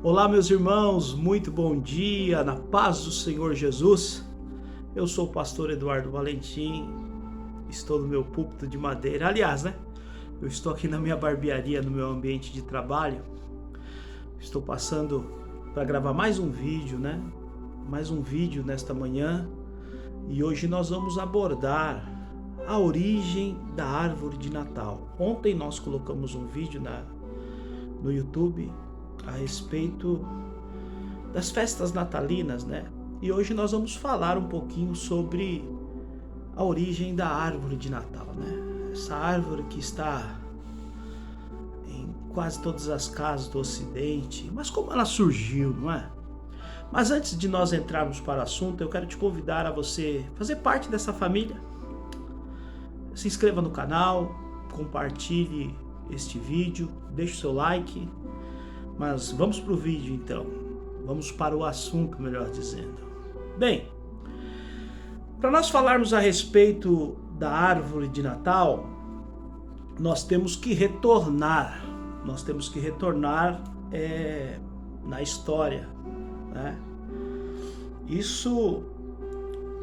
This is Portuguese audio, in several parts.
Olá, meus irmãos, muito bom dia, na paz do Senhor Jesus. Eu sou o pastor Eduardo Valentim, estou no meu púlpito de madeira. Aliás, eu estou aqui na minha barbearia, no meu ambiente de trabalho. Estou passando para gravar mais um vídeo, Mais um vídeo nesta manhã. E hoje nós vamos abordar a origem da árvore de Natal. Ontem nós colocamos um vídeo no YouTube a respeito das festas natalinas, E hoje nós vamos falar um pouquinho sobre a origem da árvore de Natal, Essa árvore que está em quase todas as casas do Ocidente, mas como ela surgiu, não é? Mas antes de nós entrarmos para o assunto, eu quero te convidar a você fazer parte dessa família. Se inscreva no canal, compartilhe este vídeo, deixe o seu like. Mas vamos para o vídeo então, vamos para o assunto, melhor dizendo. Bem, para nós falarmos a respeito da árvore de Natal, nós temos que retornar na história, Isso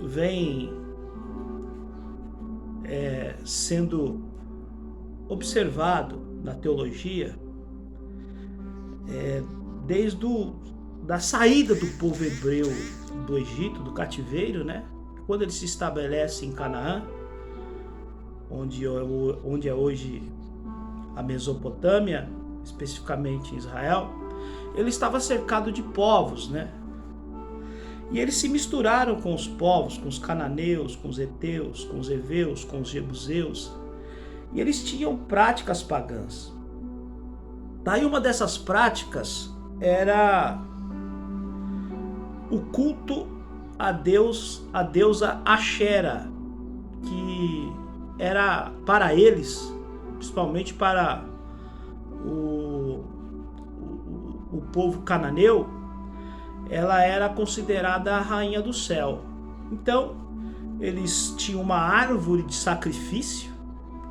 vem sendo observado na teologia desde da saída do povo hebreu do Egito, do cativeiro, Quando ele se estabelece em Canaã, onde é hoje a Mesopotâmia, especificamente em Israel, ele estava cercado de povos, E eles se misturaram com os povos, com os cananeus, com os heteus, com os heveus, com os jebuseus, e eles tinham práticas pagãs. Daí uma dessas práticas era o culto a deusa Axera, que era para eles, principalmente para o povo cananeu, ela era considerada a rainha do céu. Então, eles tinham uma árvore de sacrifício,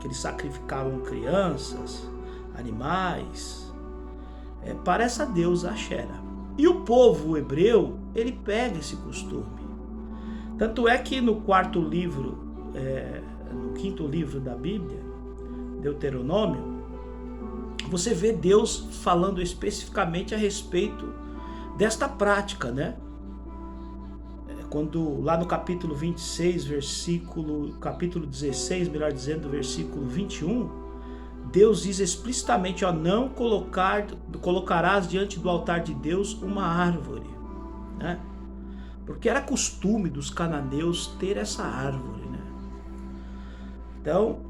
que eles sacrificavam crianças, animais, para essa deusa Axera. E o povo hebreu, ele pega esse costume. Tanto é que no quinto livro da Bíblia, Deuteronômio, você vê Deus falando especificamente a respeito desta prática, Quando lá no capítulo 26, capítulo 16, melhor dizendo, versículo 21, Deus diz explicitamente, não colocarás diante do altar de Deus uma árvore, Porque era costume dos cananeus ter essa árvore, Então,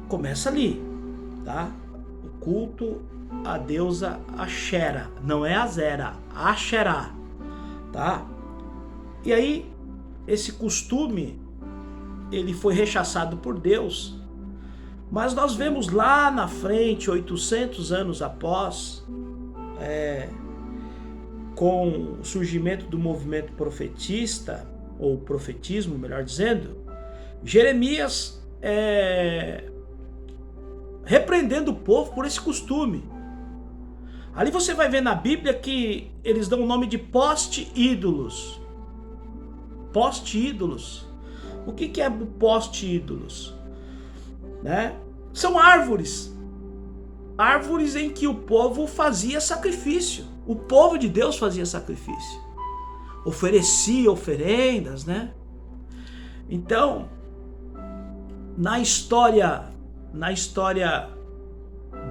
começa ali, O culto à deusa Axera, não é Azera, Axerá, E aí, esse costume, ele foi rechaçado por Deus, mas nós vemos lá na frente, 800 anos após, com o surgimento do movimento profetista, ou profetismo, melhor dizendo, Jeremias repreendendo o povo por esse costume. Ali você vai ver na Bíblia que eles dão o nome de poste-ídolos. Poste-ídolos. O que é poste-ídolos? São árvores. Árvores em que o povo fazia sacrifício. O povo de Deus fazia sacrifício. Oferecia oferendas, Então, na história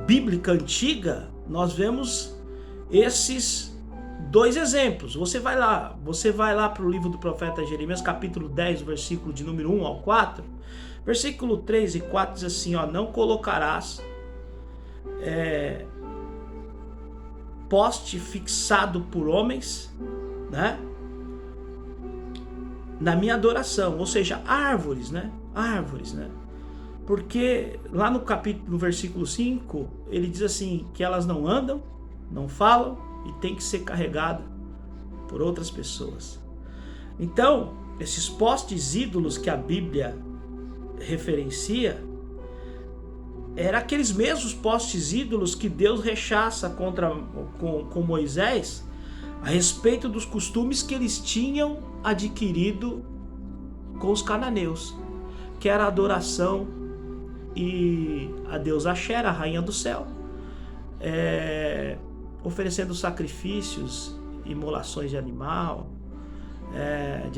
bíblica antiga, nós vemos esses dois exemplos. Você vai lá para o livro do profeta Jeremias, capítulo 10, versículo de número 1 ao 4. Versículo 3 e 4 diz assim, não colocarás poste fixado por homens, na minha adoração, ou seja, árvores, Árvores, Porque lá no versículo 5, ele diz assim, que elas não andam, não falam e tem que ser carregada por outras pessoas. Então, esses postes ídolos que a Bíblia referencia, Era aqueles mesmos postes ídolos que Deus rechaça com Moisés a respeito dos costumes que eles tinham adquirido com os cananeus, que era a adoração e a deusa Axera, a rainha do céu, oferecendo sacrifícios, imolações de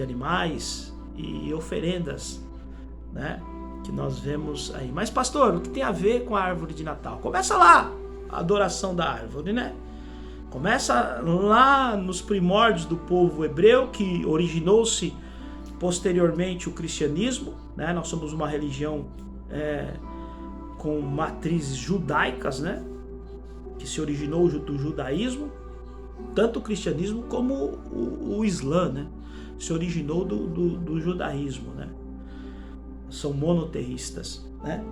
animais e oferendas, né, que nós vemos aí. Mas pastor, o que tem a ver com a árvore de Natal? Começa lá a adoração da árvore, né? Começa lá nos primórdios do povo hebreu, que originou-se posteriormente o cristianismo, né? Nós somos uma religião com matrizes judaicas, né? Que se originou do judaísmo, tanto o cristianismo como o Islã, né? Se originou do judaísmo, né? São monoteístas, né?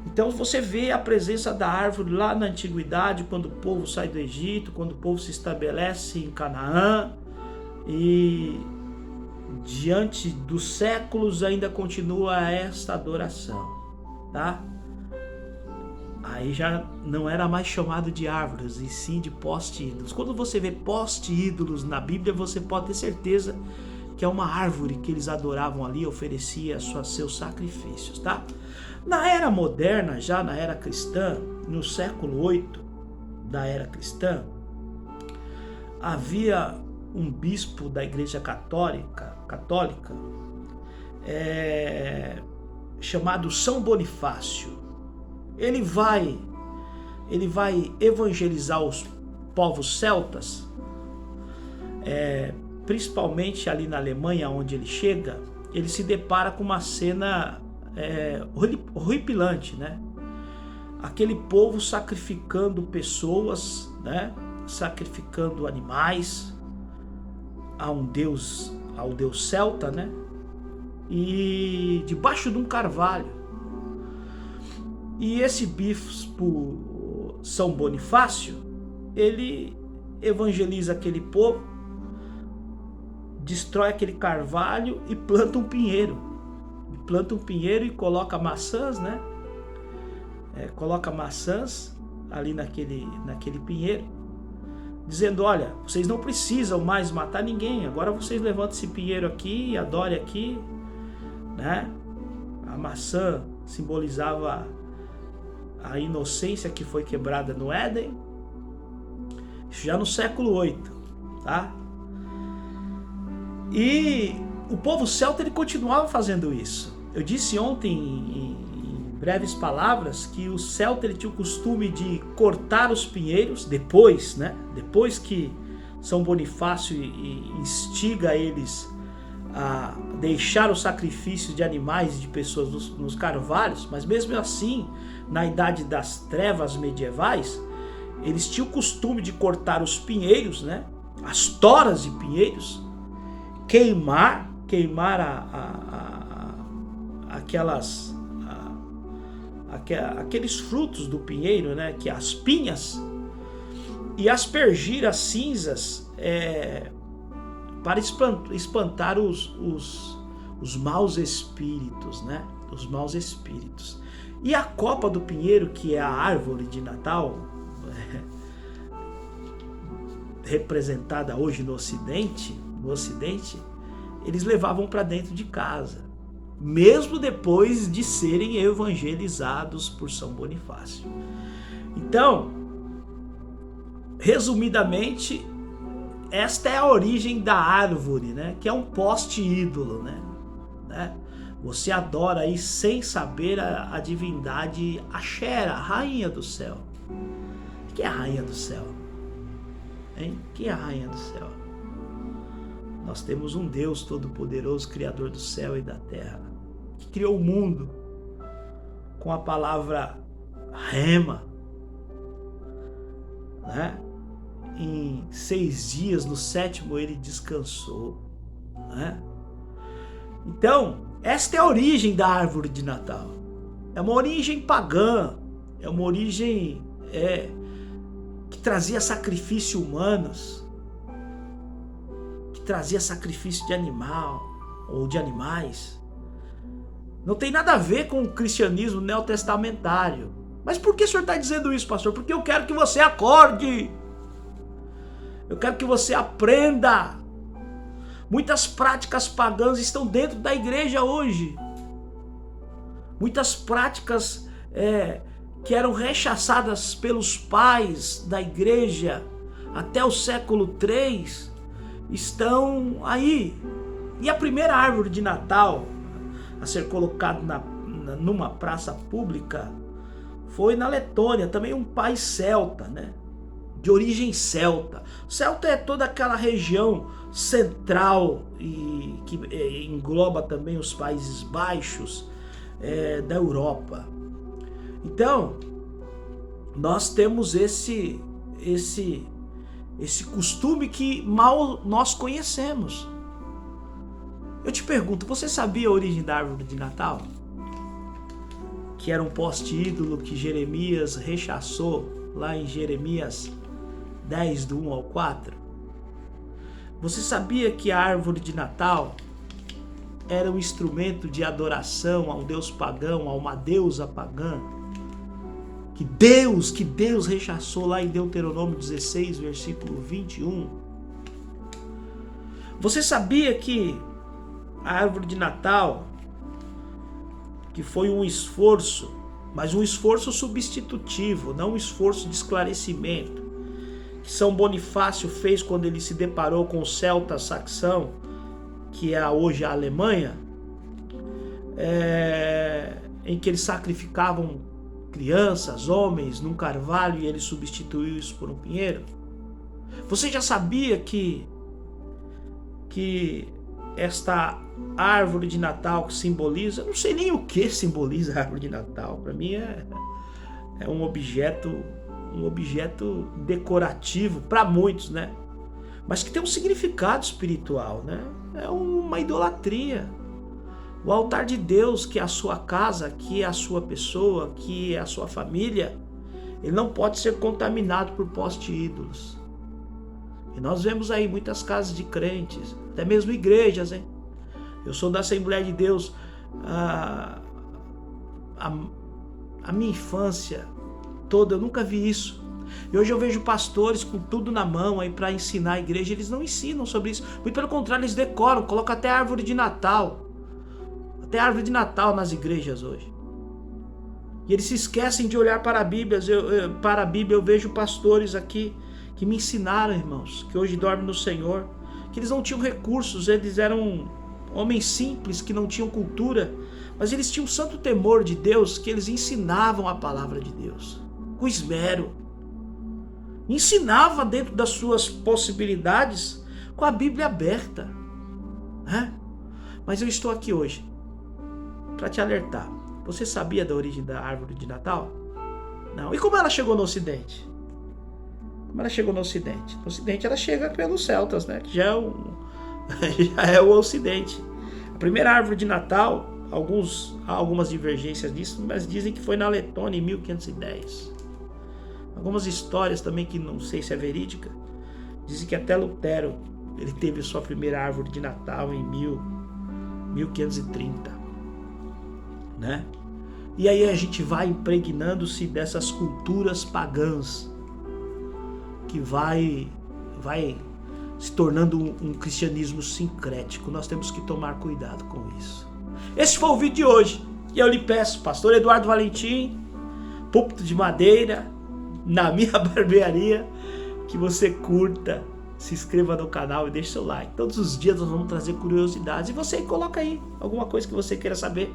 Então você vê a presença da árvore lá na antiguidade, quando o povo sai do Egito, quando o povo se estabelece em Canaã, e diante dos séculos ainda continua esta adoração, tá? Aí já não era mais chamado de árvores, e sim de poste-ídolos. Quando você vê poste-ídolos na Bíblia, você pode ter certeza que é uma árvore que eles adoravam ali, oferecia seus sacrifícios, tá? Na era moderna, já na era cristã, no século VIII da era cristã, havia um bispo da Igreja Católica chamado São Bonifácio. Ele vai evangelizar os povos celtas, principalmente ali na Alemanha, onde ele chega. Ele se depara com uma cena horripilante, né? Aquele povo sacrificando pessoas, né? Sacrificando animais ao Deus celta, né? E debaixo de um carvalho. E esse bispo São Bonifácio, ele evangeliza aquele povo, destrói aquele carvalho e planta um pinheiro. E coloca maçãs, né? Coloca maçãs ali naquele pinheiro, dizendo: olha, vocês não precisam mais matar ninguém, agora vocês levantem esse pinheiro aqui e adorem aqui, né? A maçã simbolizava a inocência que foi quebrada no Éden. Isso já no século VIII, tá? E o povo celta, ele continuava fazendo isso. Eu disse ontem em breves palavras que o celta, ele tinha o costume de cortar os pinheiros depois, né? Depois que São Bonifácio instiga eles a deixar o sacrifício de animais e de pessoas nos carvalhos, mas mesmo assim, na idade das trevas medievais, eles tinham o costume de cortar os pinheiros, né? As toras de pinheiros, queimar aqueles frutos do pinheiro, né? Que as pinhas, e aspergir as cinzas para espantar os maus espíritos, né? Os maus espíritos. E a copa do pinheiro, que é a árvore de Natal, representada hoje no Ocidente, eles levavam para dentro de casa, mesmo depois de serem evangelizados por São Bonifácio. Então, resumidamente, esta é a origem da árvore, né? Que é um poste ídolo, né? Você adora aí sem saber a divindade Axera, a rainha do céu. O que é a rainha do céu? Hein? O que é a rainha do céu? Nós temos um Deus todo-poderoso, criador do céu e da terra, que criou o mundo com a palavra rema, né? Em 6 dias, no 7º ele descansou, né? Então, esta é a origem da árvore de Natal. É uma origem pagã, é uma origem que trazia sacrifícios humanos, que trazia sacrifício de animal ou de animais. Não tem nada a ver com o cristianismo neotestamentário, Mas por que o senhor está dizendo isso, pastor? Porque eu quero que você acorde. Eu quero que você aprenda. Muitas práticas pagãs estão dentro da igreja hoje. Muitas práticas que eram rechaçadas pelos pais da igreja até o século III estão aí. E a primeira árvore de Natal a ser colocada numa praça pública foi na Letônia, também um país celta, né? De origem celta. Celta é toda aquela região central e que engloba também os Países Baixos da Europa. Então, nós temos esse costume que mal nós conhecemos. Eu te pergunto, você sabia a origem da árvore de Natal? Que era um poste ídolo que Jeremias rechaçou lá em Jeremias 10, do 1 ao 4? Você sabia que a árvore de Natal era um instrumento de adoração a um deus pagão, a uma deusa pagã? Que Deus rechaçou lá em Deuteronômio 16, versículo 21. Você sabia que a árvore de Natal, que foi um esforço, mas um esforço substitutivo, não um esforço de esclarecimento, que São Bonifácio fez quando ele se deparou com o celta saxão, que é hoje a Alemanha, em que eles sacrificavam crianças, homens, num carvalho, e ele substituiu isso por um pinheiro. Você já sabia que esta árvore de Natal que simboliza, eu não sei nem o que simboliza a árvore de Natal, para mim é um objeto decorativo para muitos, né? Mas que tem um significado espiritual, né? É uma idolatria. O altar de Deus, que é a sua casa, que é a sua pessoa, que é a sua família, ele não pode ser contaminado por poste ídolos. E nós vemos aí muitas casas de crentes, até mesmo igrejas, hein? Eu sou da Assembleia de Deus. A minha infância toda eu nunca vi isso. E hoje eu vejo pastores com tudo na mão aí para ensinar a igreja. Eles não ensinam sobre isso. Muito pelo contrário, eles decoram, colocam até árvore de Natal. Até árvore de Natal nas igrejas hoje. E eles se esquecem de olhar para a Bíblia. Eu vejo pastores aqui que me ensinaram, irmãos, que hoje dormem no Senhor, que eles não tinham recursos, eles eram homens simples que não tinham cultura, mas eles tinham um santo temor de Deus, que eles ensinavam a palavra de Deus com esmero, ensinava dentro das suas possibilidades, com a Bíblia aberta, né? Mas eu estou aqui hoje para te alertar. Você sabia da origem da árvore de Natal? Não. E como ela chegou no Ocidente? Como ela chegou no Ocidente? No Ocidente ela chega pelos celtas, né? Que já é o Ocidente. A primeira árvore de Natal, há algumas divergências disso, mas dizem que foi na Letônia em 1510. Algumas histórias também, que não sei se é verídica, dizem que até Lutero ele teve sua primeira árvore de Natal em 1530, né? E aí a gente vai impregnando-se dessas culturas pagãs, que vai se tornando um cristianismo sincrético. Nós temos que tomar cuidado com isso. Esse foi o vídeo de hoje. E eu lhe peço, pastor Eduardo Valentim, púlpito de madeira, na minha barbearia, que você curta, se inscreva no canal e deixe seu like. Todos os dias nós vamos trazer curiosidades. E você coloca aí alguma coisa que você queira saber.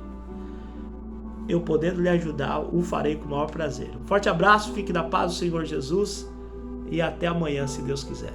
Eu podendo lhe ajudar, o farei com o maior prazer. Um forte abraço, fique na paz do Senhor Jesus. E até amanhã, se Deus quiser.